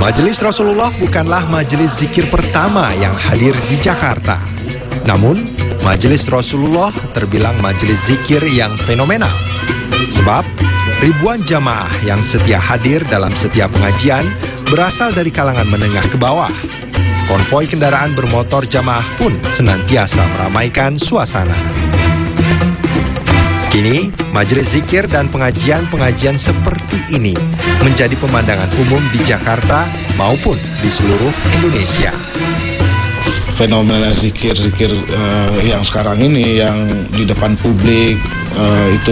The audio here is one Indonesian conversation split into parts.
Majelis Rasulullah bukanlah majelis zikir pertama yang hadir di Jakarta. Namun, Majelis Rasulullah terbilang majelis zikir yang fenomenal. Sebab, ribuan jamaah yang setia hadir dalam setiap pengajian berasal dari kalangan menengah ke bawah. Konvoi kendaraan bermotor jamaah pun senantiasa meramaikan suasana. Kini, majelis zikir dan pengajian-pengajian seperti ini menjadi pemandangan umum di Jakarta maupun di seluruh Indonesia. Fenomena zikir-zikir yang sekarang ini, yang di depan publik, itu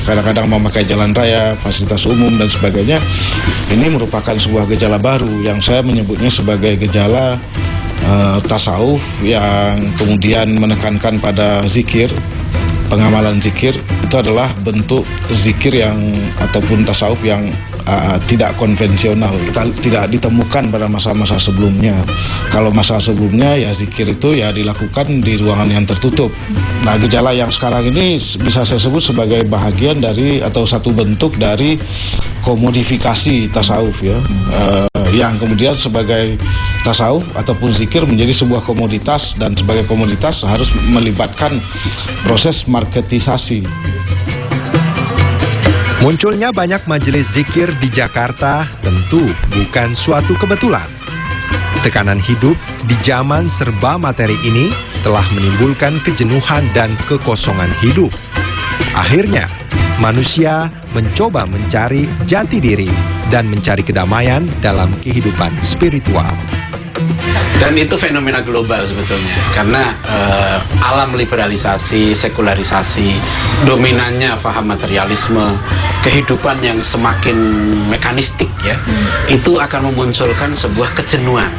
kadang-kadang memakai jalan raya, fasilitas umum dan sebagainya, ini merupakan sebuah gejala baru yang saya menyebutnya sebagai gejala tasawuf yang kemudian menekankan pada zikir. Pengamalan zikir itu adalah bentuk zikir yang ataupun tasawuf yang tidak konvensional, tidak ditemukan pada masa-masa sebelumnya. Kalau masa sebelumnya ya zikir itu ya dilakukan di ruangan yang tertutup. Nah, gejala yang sekarang ini bisa saya sebut sebagai bahagian dari atau satu bentuk dari komodifikasi tasawuf ya, yang kemudian sebagai tasawuf ataupun zikir menjadi sebuah komoditas, dan sebagai komoditas harus melibatkan proses marketisasi. Munculnya banyak majelis zikir di Jakarta tentu bukan suatu kebetulan. Tekanan hidup di zaman serba materi ini telah menimbulkan kejenuhan dan kekosongan hidup. Akhirnya, manusia mencoba mencari jati diri dan mencari kedamaian dalam kehidupan spiritual. Dan itu fenomena global sebetulnya, karena alam liberalisasi, sekularisasi, dominannya paham materialisme, kehidupan yang semakin mekanistik ya, itu akan memunculkan sebuah kejenuhan.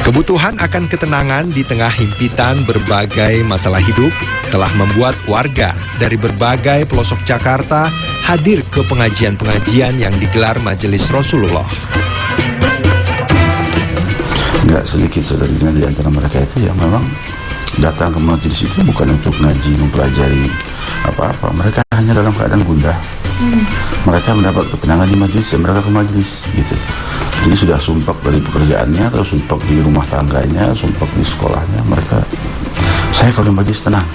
Kebutuhan akan ketenangan di tengah himpitan berbagai masalah hidup telah membuat warga dari berbagai pelosok Jakarta hadir ke pengajian-pengajian yang digelar Majelis Rasulullah. Nggak sedikit saudarinya di antara mereka itu yang memang datang ke majelis itu bukan untuk ngaji, mempelajari apa-apa. Mereka hanya dalam keadaan gundah. Mereka mendapat ketenangan di majelis, ya mereka ke majelis gitu. Jadi sudah sumpek dari pekerjaannya atau sumpek di rumah tangganya, sumpek di sekolahnya, mereka, saya kalau di majelis tenang.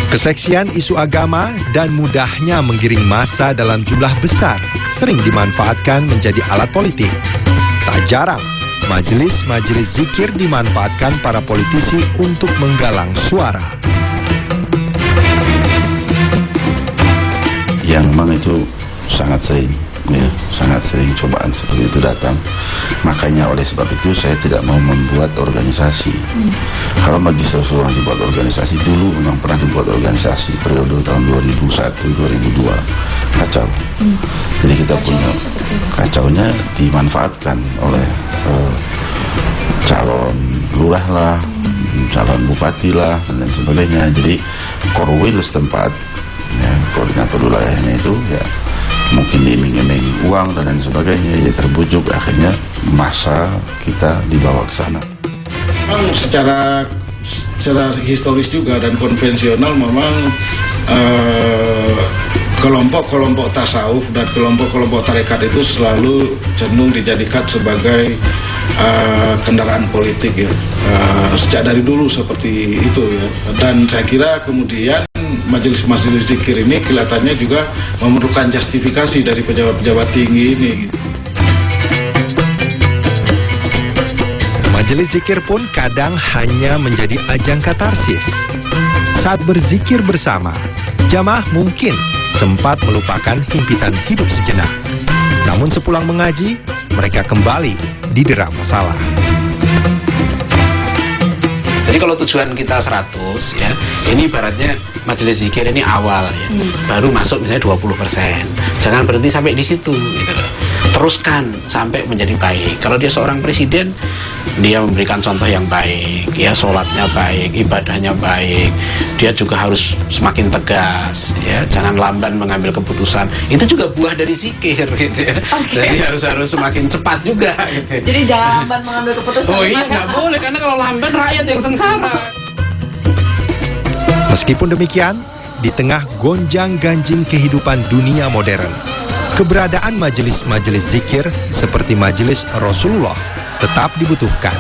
Keseksian isu agama dan mudahnya menggiring massa dalam jumlah besar sering dimanfaatkan menjadi alat politik. Tak jarang, majelis-majelis zikir dimanfaatkan para politisi untuk menggalang suara. Yang memang itu sangat sering, ya, sangat sering cobaan seperti itu datang. Makanya oleh sebab itu saya tidak mau membuat organisasi. Kalau Majelis Rasulullah dibuat organisasi, dulu memang pernah dibuat organisasi periode tahun 2001-2002, kacau. Jadi kita punya kacaunya dimanfaatkan oleh calon lurah lah, calon bupati lah dan sebagainya. Jadi korwil setempat, ya, koordinator wilayahnya itu ya mungkin diiming-iming uang dan lain sebagainya, ya terbujuk, akhirnya masa kita dibawa ke sana. Secara historis juga dan konvensional memang kelompok-kelompok tasawuf dan kelompok-kelompok tarekat itu selalu cenderung dijadikan sebagai kendaraan politik ya, sejak dari dulu seperti itu ya. Dan saya kira kemudian majelis-majelis zikir ini kelihatannya juga memerlukan justifikasi dari pejabat-pejabat tinggi ini. Majelis zikir pun kadang hanya menjadi ajang katarsis. Saat berzikir bersama, jamaah mungkin sempat melupakan himpitan hidup sejenak. Namun sepulang mengaji, mereka kembali didera masalah. Jadi kalau tujuan kita 100 ya, ini ibaratnya majelis zikir ini awal ya, baru masuk misalnya 20%. Jangan berhenti sampai di situ gitu loh. Teruskan sampai menjadi baik. Kalau dia seorang presiden, dia memberikan contoh yang baik, ya, sholatnya baik, ibadahnya baik, dia juga harus semakin tegas, ya, jangan lamban mengambil keputusan. Itu juga buah dari zikir gitu ya. Jadi harus semakin cepat juga gitu. Jadi jangan lamban mengambil keputusan. Oh iya, nggak boleh, karena kalau lamban rakyat yang sengsara. Meskipun demikian, di tengah gonjang-ganjing kehidupan dunia modern, keberadaan majelis-majelis zikir seperti majelis Rasulullah tetap dibutuhkan.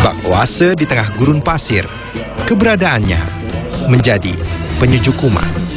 Bak oase di tengah gurun pasir, keberadaannya menjadi penyejuk umat.